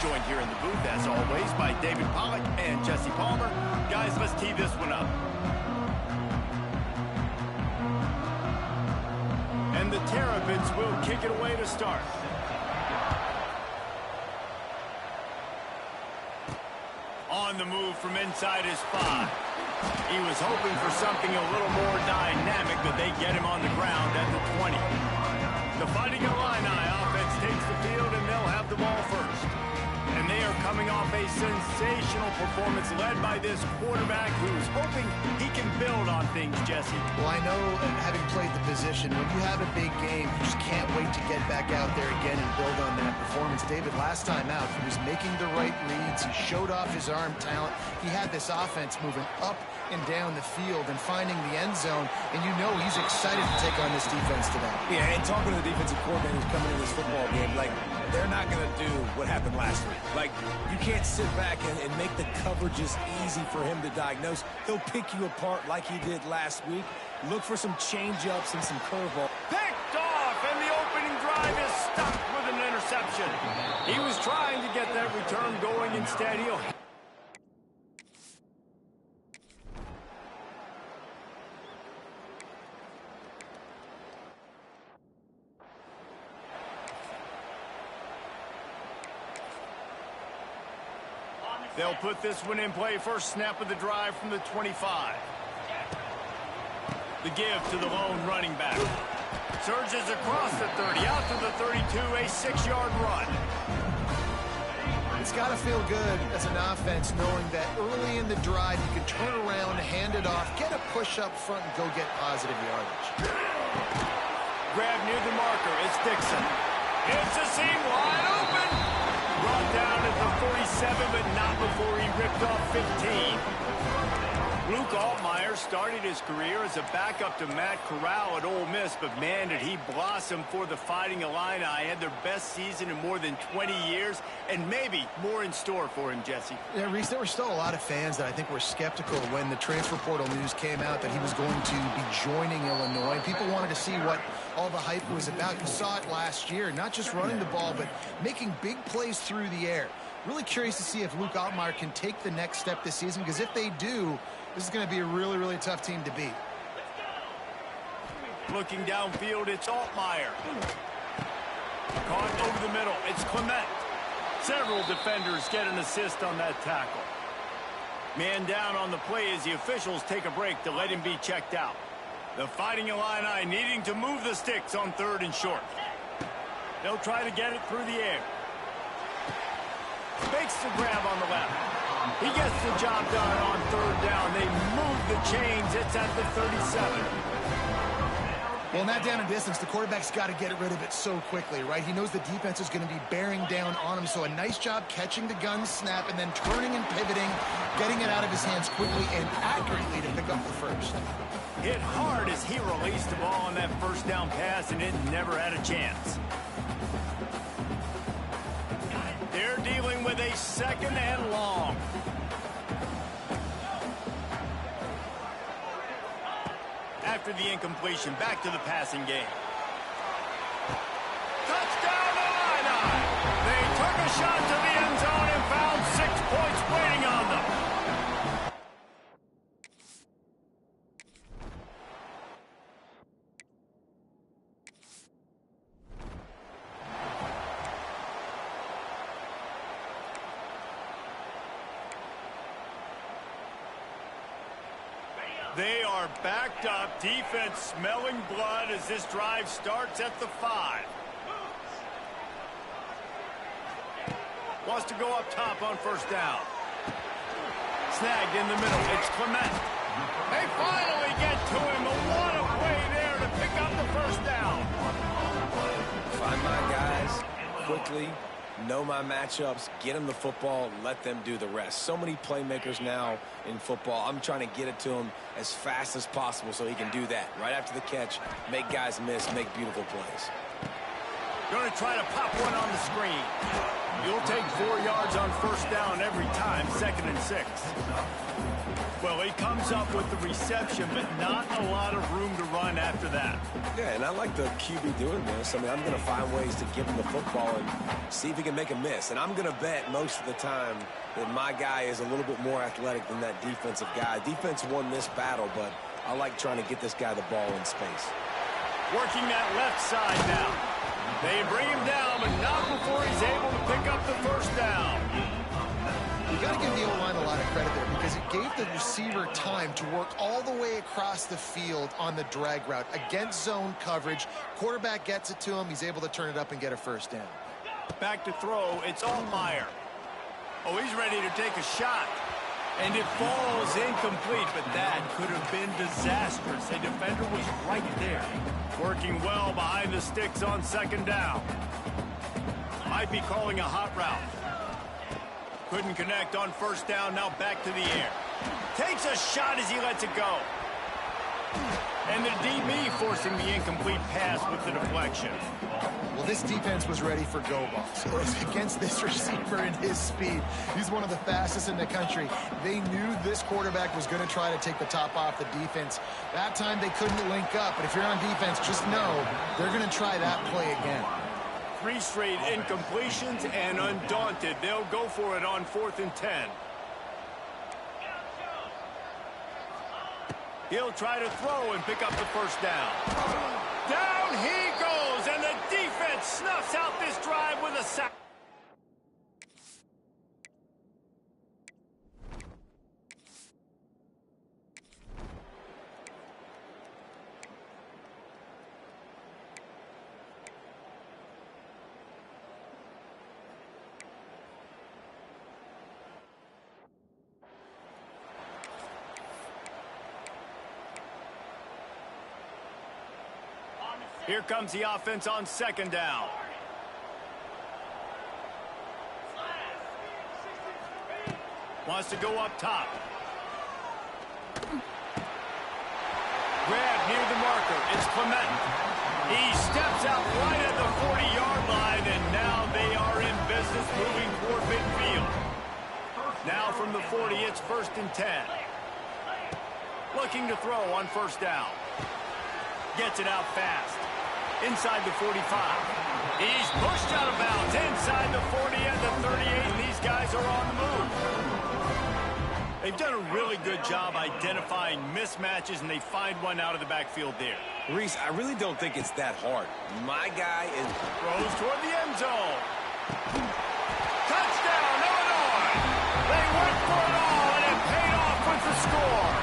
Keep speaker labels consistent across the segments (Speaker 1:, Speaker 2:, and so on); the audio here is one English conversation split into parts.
Speaker 1: joined here in the booth, as always, by David Pollack and Jesse Palmer. Guys, let's tee this one up. And the Terrapins will kick it away to start. On the move from inside his 5. He was hoping for something a little more dynamic, but they get him on the ground at the 20. The Fighting Illini offense takes the field, and they'll have the ball first. And they are coming off a sensational performance led by this quarterback who's hoping he can build on things, Jesse.
Speaker 2: Well, I know, having played the position, when you have a big game, you just can't wait to get back out there again and build on that performance. David, last time out, he was making the right reads. He showed off his arm talent. He had this offense moving up and down the field and finding the end zone, and you know he's excited to take on this defense today.
Speaker 3: Yeah, and talking to the defensive coordinator who's coming in this football game, like, they're not going to do what happened last week. Like, you can't sit back and make the coverages easy for him to diagnose. He'll pick you apart like he did last week. Look for some change-ups and some curveball.
Speaker 1: Picked off, and the opening drive is stuck with an interception. He was trying to get that return going. Instead, he'll... They'll put this one in play. First snap of the drive from the 25. The give to the lone running back. Surges across the 30, out to the 32, a 6-yard run.
Speaker 2: It's got to feel good as an offense knowing that early in the drive you can turn around, hand it off, get a push up front, and go get positive yardage.
Speaker 1: Grab near the marker. It's Dixon. It's a seam wide open. Brought down at the 47, but not before he ripped off 15. Luke Altmaier started his career as a backup to Matt Corral at Ole Miss, but man, did he blossom for the Fighting Illini. Had their best season in more than 20 years, and maybe more in store for him, Jesse.
Speaker 2: Yeah, Reese, there were still a lot of fans that I think were skeptical when the transfer portal news came out that he was going to be joining Illinois. People wanted to see what all the hype was about. You saw it last year, not just running the ball, but making big plays through the air. Really curious to see if Luke Altmaier can take the next step this season, because if they do, this is going to be a really, really tough team to beat.
Speaker 1: Looking downfield, it's Altmaier. Caught over the middle, it's Clement. Several defenders get an assist on that tackle. Man down on the play as the officials take a break to let him be checked out. The Fighting Illini needing to move the sticks on 3rd and short. They'll try to get it through the air. Makes the grab on the left. He gets the job done on 3rd down. They move the chains. It's at the 37.
Speaker 2: Well, in that down and distance, the quarterback's got to get rid of it so quickly, right? He knows the defense is going to be bearing down on him, so a nice job catching the gun snap and then turning and pivoting, getting it out of his hands quickly and accurately to pick up the first.
Speaker 1: Hit hard as he released the ball on that first down pass, and it never had a chance. They're dealing with a 2nd and long. After the incompletion, back to the passing game. Touchdown Illini! They took a shot to the end zone and found 6 points waiting on them. They are backed up, defense smelling blood as this drive starts at the 5. Wants to go up top on 1st down. Snagged in the middle, it's Clement. They finally get to him, a what a play there to pick up the 1st down.
Speaker 3: Find my guys quickly. Know my matchups, get them the football, let them do the rest. So many playmakers now in football. I'm trying to get it to him as fast as possible so he can do that. Right after the catch, make guys miss, make beautiful plays.
Speaker 1: Going to try to pop one on the screen. You'll take 4 yards on first down every time, 2nd and 6. Well, he comes up with the reception, but not a lot of room to run after that.
Speaker 3: Yeah, and I like the QB doing this. I mean, I'm going to find ways to give him the football and see if he can make a miss. And I'm going to bet most of the time that my guy is a little bit more athletic than that defensive guy. Defense won this battle, but I like trying to get this guy the ball in space.
Speaker 1: Working that left side now. They bring him down, but not before he's able to pick up the first down.
Speaker 2: You got to give the O-line a lot of credit there because it gave the receiver time to work all the way across the field on the drag route against zone coverage. Quarterback gets it to him. He's able to turn it up and get a first down.
Speaker 1: Back to throw. It's Altmaier. Oh, he's ready to take a shot. And it falls incomplete, but that could have been disastrous. A defender was right there. Working well behind the sticks on 2nd down. Might be calling a hot route. Couldn't connect on first down, now back to the air. Takes a shot as he lets it go. And the DB forcing the incomplete pass with the deflection.
Speaker 2: Well, this defense was ready for go balls. It was against this receiver and his speed. He's one of the fastest in the country. They knew this quarterback was going to try to take the top off the defense. That time they couldn't link up, but if you're on defense, just know they're going to try that play again.
Speaker 1: 3 straight incompletions, and undaunted, they'll go for it on 4th and 10. He'll try to throw and pick up the first down. Down he goes, and the defense snuffs out this drive with a sack. Here comes the offense on 2nd down. Wants to go up top. Grab near the marker. It's Clement. He steps out right at the 40-yard line, and now they are in business moving toward midfield. Now from the 40, it's 1st and 10. Looking to throw on first down. Gets it out fast. Inside the 45. He's pushed out of bounds inside the 40 and the 38, and these guys are on the move. They've done a really good job identifying mismatches, and they find one out of the backfield there.
Speaker 3: Reese, I really don't think it's that hard. My guy is...
Speaker 1: Throws toward the end zone. Touchdown, Illinois! They went for it all, and it paid off with the score.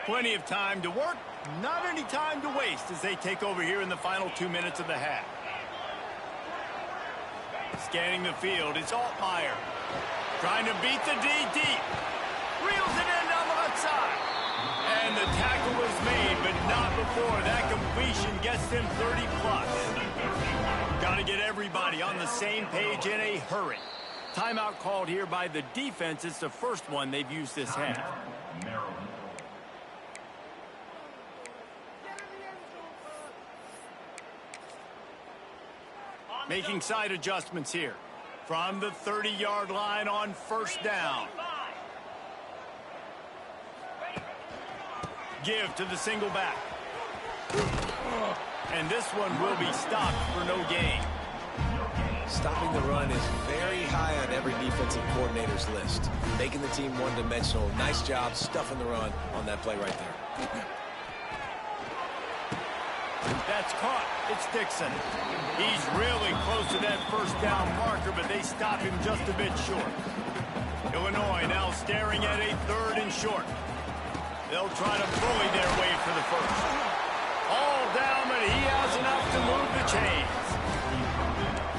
Speaker 1: Plenty of time to work, not any time to waste as they take over here in the final 2 minutes of the half. Scanning the field, it's Altmaier. Trying to beat the D deep. Reels it in down the left side. And the tackle was made, but not before that completion gets them 30-plus. Got to get everybody on the same page in a hurry. Timeout called here by the defense. It's the first one they've used this half. Making side adjustments here. From the 30-yard line on first down. Give to the single back. And this one will be stopped for no gain.
Speaker 3: Stopping the run is very high on every defensive coordinator's list. Making the team one-dimensional. Nice job stuffing the run on that play right there.
Speaker 1: That's caught. It's Dixon. He's really close to that first down marker, but they stop him just a bit short. Illinois now staring at a 3rd and short. They'll try to bully their way for the first. All down, but he has enough to move the chains.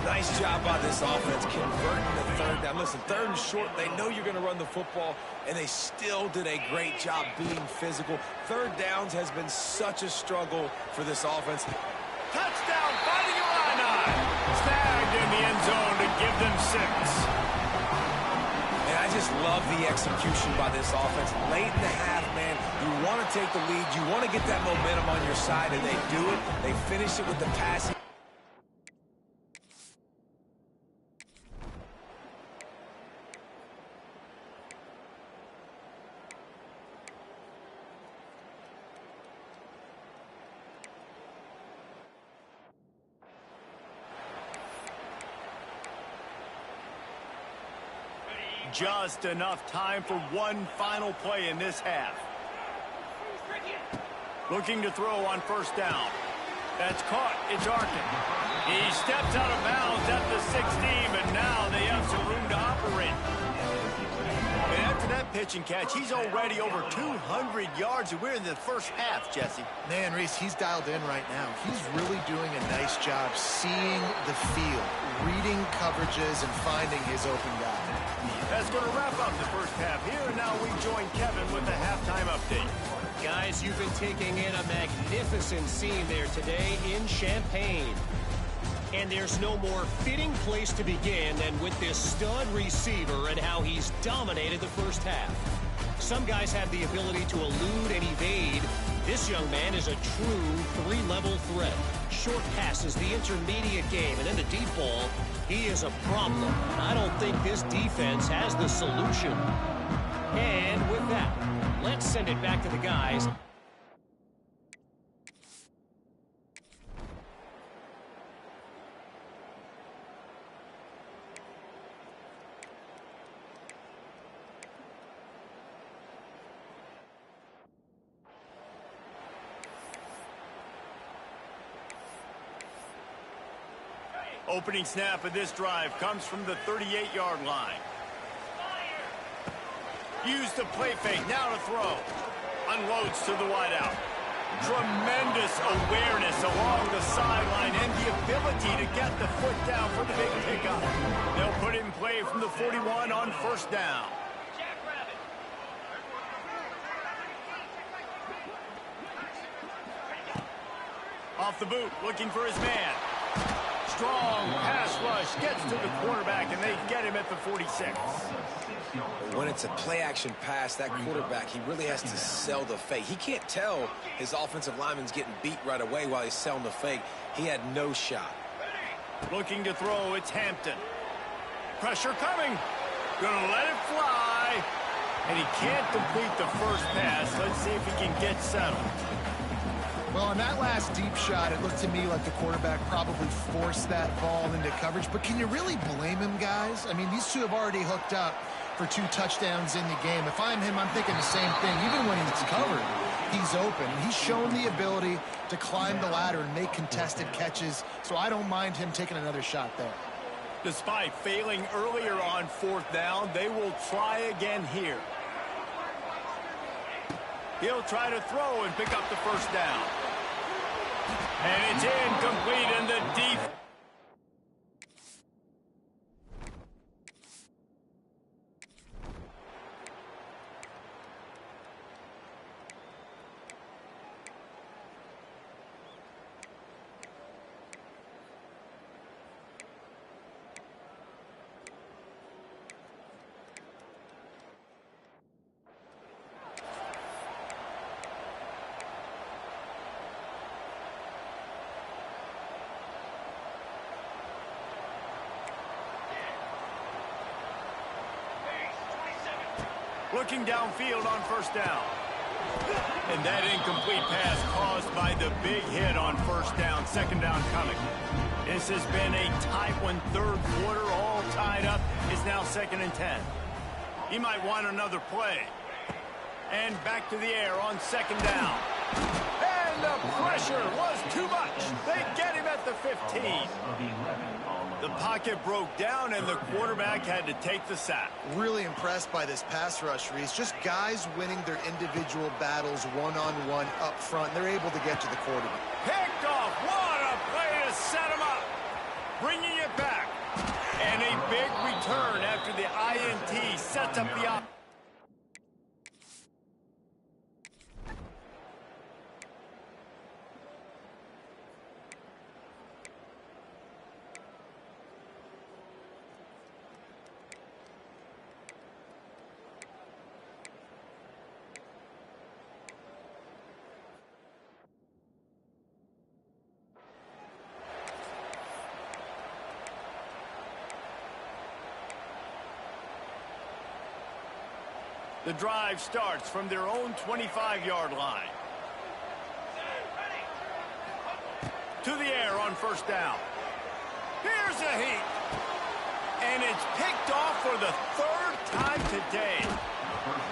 Speaker 3: Nice job by this offense converting the third down. Listen, third and short, they know you're going to run the football, and they still did a great job being physical. Third downs has been such a struggle for this offense.
Speaker 1: Touchdown, Fighting Illini. Snagged in the end zone to give them 6.
Speaker 3: And I just love the execution by this offense. Late in the half, man, you want to take the lead. You want to get that momentum on your side, and they do it. They finish it with the passing.
Speaker 1: Just enough time for one final play in this half. Looking to throw on first down. That's caught. It's Arkin. He steps out of bounds at the 16, but now they have some room to operate. And after that pitch and catch, he's already over 200 yards, and we're in the first half, Jesse.
Speaker 2: Man, Reese, he's dialed in right now. He's really doing a nice job seeing the field, reading coverages, and finding his open guy.
Speaker 1: That's going to wrap up the first half here, and now we join Kevin with the halftime update.
Speaker 4: Guys, you've been taking in a magnificent scene there today in Champaign. And there's no more fitting place to begin than with this stud receiver and how he's dominated the first half. Some guys have the ability to elude and evade. This young man is a true three-level threat. Short passes, the intermediate game, and then the deep ball. He is a problem. I don't think this defense has the solution. And with that, let's send it back to the guys.
Speaker 1: Opening snap of this drive comes from the 38-yard line. Use the play fake, now to throw. Unloads to the wideout. Tremendous awareness along the sideline and the ability to get the foot down for the big pickup. They'll put it in play from the 41 on first down. Off the boot, looking for his man. Strong pass rush, gets to the quarterback, and they get him at the 46.
Speaker 3: When it's a play-action pass, that quarterback, he really has to sell the fake. He can't tell his offensive lineman's getting beat right away while he's selling the fake. He had no shot.
Speaker 1: Looking to throw, it's Hampton. Pressure coming. Gonna let it fly. And he can't complete the first pass. Let's see if he can get settled.
Speaker 2: Well, on that last deep shot, it looked to me like the quarterback probably forced that ball into coverage. But can you really blame him, guys? I mean, these two have already hooked up for 2 touchdowns in the game. If I'm him, I'm thinking the same thing. Even when he's covered, he's open. He's shown the ability to climb the ladder and make contested catches, so I don't mind him taking another shot there.
Speaker 1: Despite failing earlier on fourth down, they will try again here. He'll try to throw and pick up the first down. And it's incomplete in the deep. Looking downfield on first down. And that incomplete pass caused by the big hit on first down. Second down coming. This has been a tight one. Third quarter, all tied up. It's now 2nd and 10. He might want another play. And back to the air on second down. And And the pressure was too much. They get him at the 15. The pocket broke down, and the quarterback had to take the sack.
Speaker 2: Really impressed by this pass rush, Reese. Just guys winning their individual battles one-on-one up front. They're able to get to the quarterback.
Speaker 1: Picked off. What a play to set him up. Bringing it back. And a big return after the INT sets up the op. The drive starts from their own 25-yard line. To the air on first down. Here's a heat. And it's picked off for the third time today.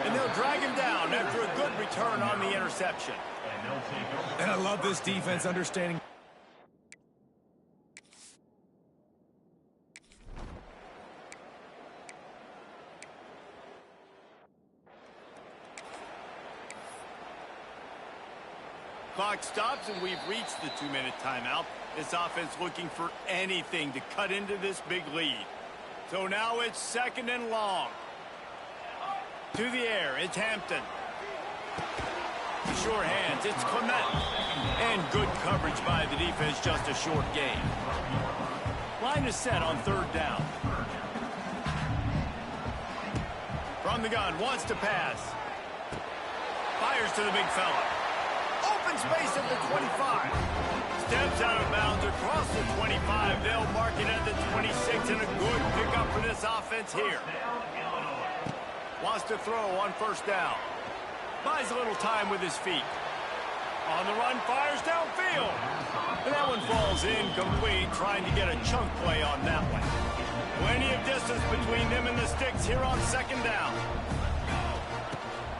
Speaker 1: And they'll drag him down after a good return on the interception.
Speaker 3: And I love this defense understanding.
Speaker 1: Clock stops, and we've reached the 2-minute timeout. This offense looking for anything to cut into this big lead. So now it's 2nd and long. To the air, it's Hampton. Sure hands, it's Clement. And good coverage by the defense, just a short gain. Line is set on 3rd down. From the gun, wants to pass. Fires to the big fella. Open space at the 25. Steps out of bounds across the 25. They'll mark it at the 26, and a good pickup for this offense here. Wants to throw on 1st down. Buys a little time with his feet. On the run, fires downfield. And that one falls incomplete, trying to get a chunk play on that one. Plenty of distance between them and the sticks here on 2nd down.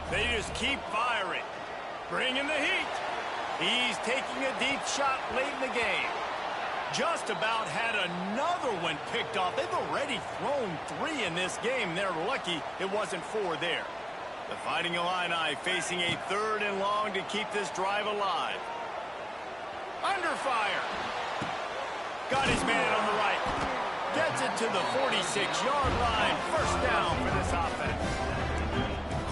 Speaker 1: They just keep firing. Bringing the heat. He's taking a deep shot late in the game. Just about had another one picked off. They've already thrown 3 in this game. They're lucky it wasn't 4 there. The Fighting Illini facing a 3rd and long to keep this drive alive. Under fire. Got his man on the right. Gets it to the 46-yard line. 1st down for this offense.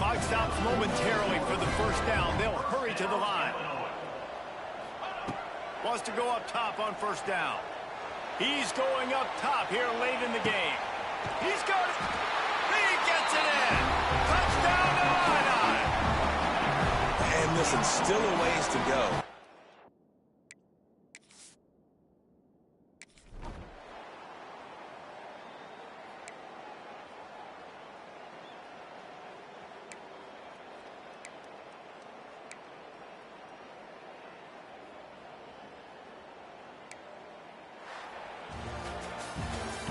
Speaker 1: Clock stops momentarily for the 1st down. They'll hurry to the line. Wants to go up top on 1st down. He's going up top here late in the game. He's got it. He gets it in. Touchdown Illini.
Speaker 3: And listen, still a ways to go.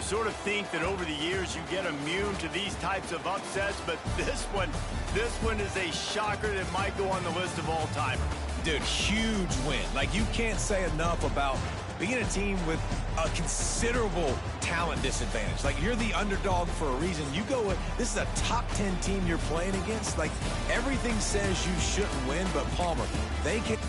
Speaker 1: Sort of think that over the years you get immune to these types of upsets, but this one is a shocker that might go on the list of all-timers.
Speaker 3: Dude, huge win. Like, you can't say enough about being a team with a considerable talent disadvantage. Like, you're the underdog for a reason. You go with, this is a top 10 team you're playing against. Like, everything says you shouldn't win, but Palmer, they can...